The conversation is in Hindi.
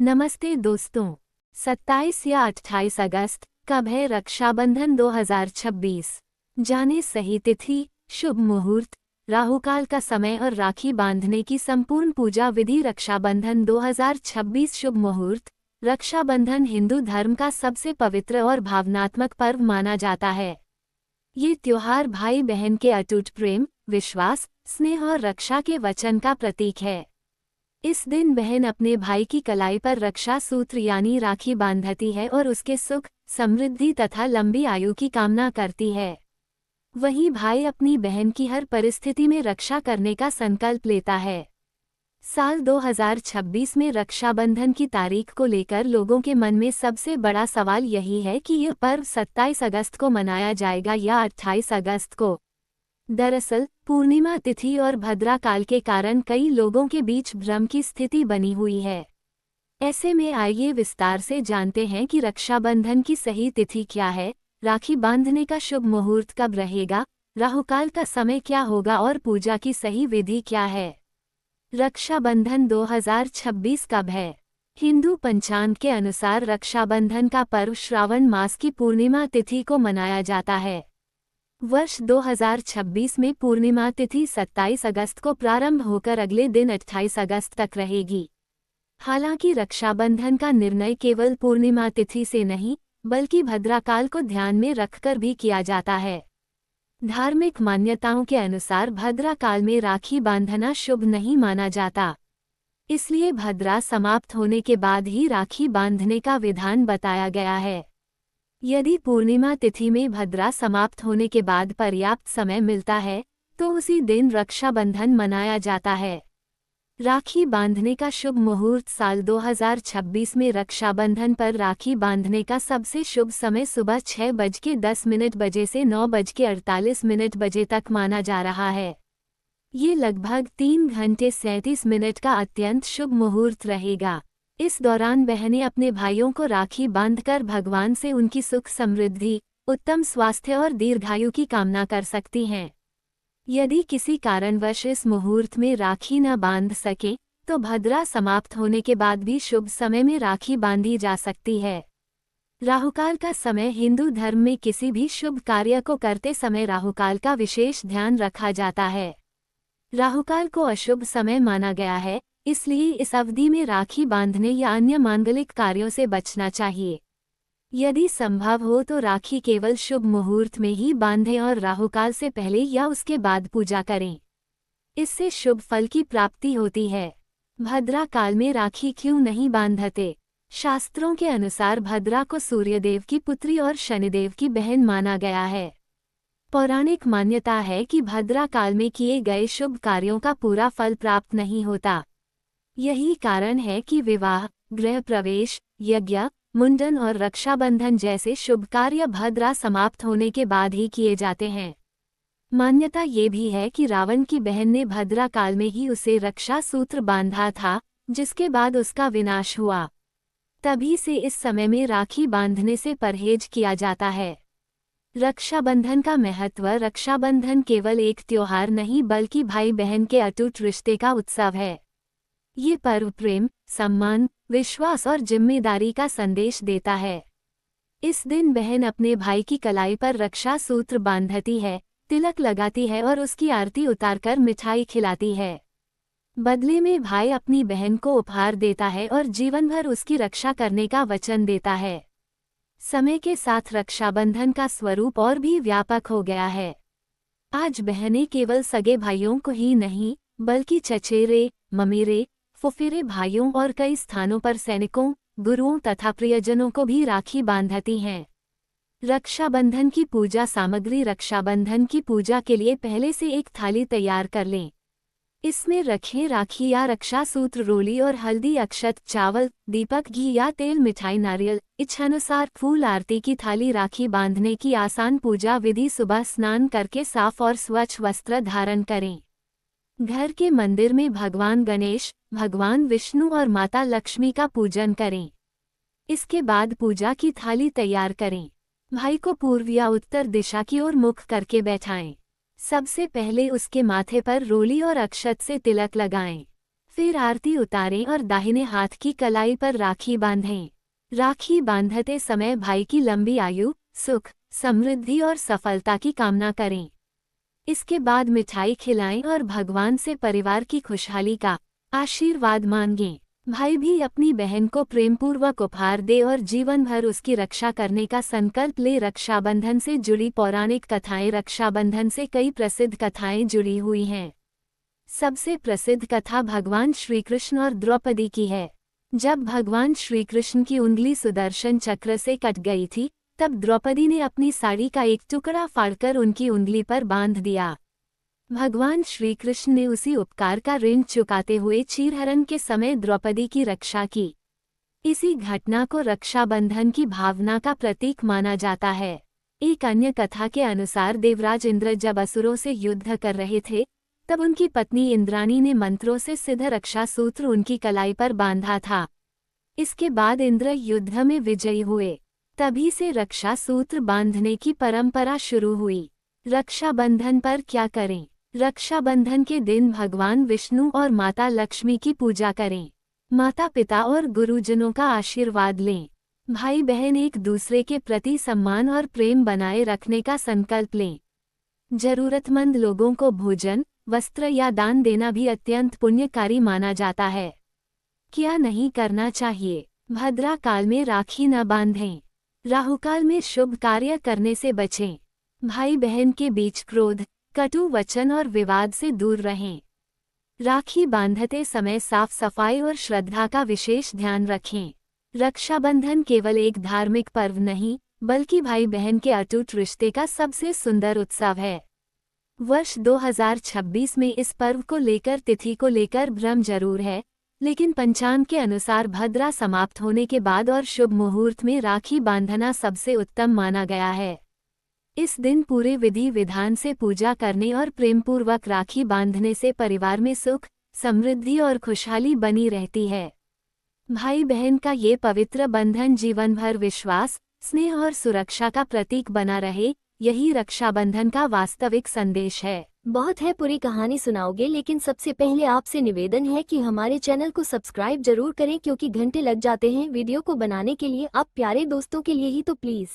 नमस्ते दोस्तों। 27 या 28 अगस्त कब है रक्षाबंधन 2026? जाने सही तिथि, शुभ मुहूर्त, राहुकाल का समय और राखी बांधने की संपूर्ण पूजा विधि। रक्षाबंधन 2026 शुभ मुहूर्त। रक्षाबंधन हिंदू धर्म का सबसे पवित्र और भावनात्मक पर्व माना जाता है। ये त्योहार भाई बहन के अटूट प्रेम, विश्वास, स्नेह और रक्षा के वचन का प्रतीक है। इस दिन बहन अपने भाई की कलाई पर रक्षा सूत्र यानी राखी बांधती है और उसके सुख, समृद्धि तथा लंबी आयु की कामना करती है। वहीं भाई अपनी बहन की हर परिस्थिति में रक्षा करने का संकल्प लेता है। साल 2026 में रक्षाबंधन की तारीख को लेकर लोगों के मन में सबसे बड़ा सवाल यही है कि यह पर्व 27 अगस्त को मनाया जाएगा या 28 अगस्त को। दरअसल पूर्णिमा तिथि और भद्रा काल के कारण कई लोगों के बीच भ्रम की स्थिति बनी हुई है। ऐसे में आइए विस्तार से जानते हैं कि रक्षाबंधन की सही तिथि क्या है, राखी बांधने का शुभ मुहूर्त कब रहेगा, राहुकाल का समय क्या होगा और पूजा की सही विधि क्या है। रक्षाबंधन 2026 कब है? हिंदू पंचांग के अनुसार रक्षाबंधन का पर्व श्रावण मास की पूर्णिमा तिथि को मनाया जाता है। वर्ष 2026 में पूर्णिमा तिथि 27 अगस्त को प्रारंभ होकर अगले दिन 28 अगस्त तक रहेगी। हालांकि रक्षाबंधन का निर्णय केवल पूर्णिमा तिथि से नहीं, बल्कि भद्राकाल को ध्यान में रखकर भी किया जाता है। धार्मिक मान्यताओं के अनुसार भद्राकाल में राखी बांधना शुभ नहीं माना जाता। इसलिए भद्रा समाप्त होने के बाद ही राखी बांधने का विधान बताया गया है। यदि पूर्णिमा तिथि में भद्रा समाप्त होने के बाद पर्याप्त समय मिलता है, तो उसी दिन रक्षाबंधन मनाया जाता है। राखी बांधने का शुभ मुहूर्त साल 2026 में रक्षाबंधन पर राखी बांधने का सबसे शुभ समय सुबह 6:10 बजे से 9:48 बजे तक माना जा रहा है। ये लगभग 3 घंटे 37 मिनट का अत्यंत शुभ मुहूर्त रहेगा। इस दौरान बहनें अपने भाइयों को राखी बांधकर भगवान से उनकी सुख समृद्धि, उत्तम स्वास्थ्य और दीर्घायु की कामना कर सकती हैं। यदि किसी कारणवश इस मुहूर्त में राखी न बांध सके, तो भद्रा समाप्त होने के बाद भी शुभ समय में राखी बांधी जा सकती है। राहुकाल का समय हिंदू धर्म में किसी भी शुभ कार्य को करते समय राहुकाल का विशेष ध्यान रखा जाता है। राहुकाल को अशुभ समय माना गया है, इसलिए इस अवधि में राखी बांधने या अन्य मांगलिक कार्यों से बचना चाहिए। यदि संभव हो तो राखी केवल शुभ मुहूर्त में ही बांधें और राहुकाल से पहले या उसके बाद पूजा करें। इससे शुभ फल की प्राप्ति होती है। भद्रा काल में राखी क्यों नहीं बांधते? शास्त्रों के अनुसार भद्रा को सूर्यदेव की पुत्री और शनिदेव की बहन माना गया है। पौराणिक मान्यता है कि भद्रा काल में किए गए शुभ कार्यों का पूरा फल प्राप्त नहीं होता। यही कारण है कि विवाह, गृह प्रवेश, यज्ञ, मुंडन और रक्षाबंधन जैसे शुभ कार्य भद्रा समाप्त होने के बाद ही किए जाते हैं। मान्यता ये भी है कि रावण की बहन ने भद्रा काल में ही उसे रक्षा सूत्र बांधा था, जिसके बाद उसका विनाश हुआ। तभी से इस समय में राखी बांधने से परहेज किया जाता है। रक्षाबंधन का महत्व। रक्षाबंधन केवल एक त्योहार नहीं बल्कि भाई बहन के अटूट रिश्ते का उत्सव है। ये पर्व प्रेम, सम्मान, विश्वास और जिम्मेदारी का संदेश देता है। इस दिन बहन अपने भाई की कलाई पर रक्षा सूत्र बांधती है, तिलक लगाती है और उसकी आरती उतारकर मिठाई खिलाती है। बदले में भाई अपनी बहन को उपहार देता है और जीवन भर उसकी रक्षा करने का वचन देता है। समय के साथ रक्षाबंधन का स्वरूप और भी व्यापक हो गया है। आज बहनें केवल सगे भाइयों को ही नहीं, बल्कि चचेरे, ममेरे, फुफेरे भाइयों और कई स्थानों पर सैनिकों, गुरुओं तथा प्रियजनों को भी राखी बांधती हैं। रक्षाबंधन की पूजा सामग्री। रक्षाबंधन की पूजा के लिए पहले से एक थाली तैयार कर लें। इसमें रखें राखी या रक्षा सूत्र, रोली और हल्दी, अक्षत, चावल, दीपक, घी या तेल, मिठाई, नारियल, इच्छानुसार फूल। आरती की थाली। राखी बांधने की आसान पूजा विधि। सुबह स्नान करके साफ और स्वच्छ वस्त्र धारण करें। घर के मंदिर में भगवान गणेश, भगवान विष्णु और माता लक्ष्मी का पूजन करें। इसके बाद पूजा की थाली तैयार करें। भाई को पूर्व या उत्तर दिशा की ओर मुख करके बैठाएं। सबसे पहले उसके माथे पर रोली और अक्षत से तिलक लगाएं। फिर आरती उतारें और दाहिने हाथ की कलाई पर राखी बांधें। राखी बांधते समय भाई की लंबी आयु, सुख, समृद्धि और सफलता की कामना करें। इसके बाद मिठाई खिलाएं और भगवान से परिवार की खुशहाली का आशीर्वाद मांगें। भाई भी अपनी बहन को प्रेमपूर्वक उपहार दे और जीवन भर उसकी रक्षा करने का संकल्प ले। रक्षाबंधन से जुड़ी पौराणिक कथाएं। रक्षाबंधन से कई प्रसिद्ध कथाएं जुड़ी हुई हैं। सबसे प्रसिद्ध कथा भगवान श्रीकृष्ण और द्रौपदी की है। जब भगवान श्रीकृष्ण की उंगली सुदर्शन चक्र से कट गई थी, तब द्रौपदी ने अपनी साड़ी का एक टुकड़ा फाड़कर उनकी उंगली पर बांध दिया। भगवान श्रीकृष्ण ने उसी उपकार का ऋण चुकाते हुए चीरहरण के समय द्रौपदी की रक्षा की। इसी घटना को रक्षाबंधन की भावना का प्रतीक माना जाता है। एक अन्य कथा के अनुसार देवराज इंद्र जब असुरों से युद्ध कर रहे थे, तब उनकी पत्नी इंद्राणी ने मंत्रों से सिद्ध रक्षा सूत्र उनकी कलाई पर बांधा था। इसके बाद इंद्र युद्ध में विजयी हुए। तभी से रक्षा सूत्र बांधने की परंपरा शुरू हुई। रक्षाबंधन पर क्या करें? रक्षाबंधन के दिन भगवान विष्णु और माता लक्ष्मी की पूजा करें। माता पिता और गुरुजनों का आशीर्वाद लें। भाई बहन एक दूसरे के प्रति सम्मान और प्रेम बनाए रखने का संकल्प लें। जरूरतमंद लोगों को भोजन, वस्त्र या दान देना भी अत्यंत पुण्यकारी माना जाता है। क्या नहीं करना चाहिए? भद्रा काल में राखी न बांधें। राहुकाल में शुभ कार्य करने से बचें। भाई बहन के बीच क्रोध, कटु वचन और विवाद से दूर रहें। राखी बांधते समय साफ सफाई और श्रद्धा का विशेष ध्यान रखें। रक्षाबंधन केवल एक धार्मिक पर्व नहीं, बल्कि भाई बहन के अटूट रिश्ते का सबसे सुंदर उत्सव है। वर्ष 2026 में इस पर्व को लेकर तिथि को लेकर भ्रम जरूर है, लेकिन पंचांग के अनुसार भद्रा समाप्त होने के बाद और शुभ मुहूर्त में राखी बांधना सबसे उत्तम माना गया है। इस दिन पूरे विधि विधान से पूजा करने और प्रेमपूर्वक राखी बांधने से परिवार में सुख, समृद्धि और खुशहाली बनी रहती है। भाई बहन का ये पवित्र बंधन जीवन भर विश्वास, स्नेह और सुरक्षा का प्रतीक बना रहे, यही रक्षाबंधन का वास्तविक संदेश है। बहुत है पूरी कहानी सुनाओगे, लेकिन सबसे पहले आपसे निवेदन है कि हमारे चैनल को सब्सक्राइब जरूर करें, क्योंकि घंटे लग जाते हैं वीडियो को बनाने के लिए। आप प्यारे दोस्तों के लिए ही तो प्लीज़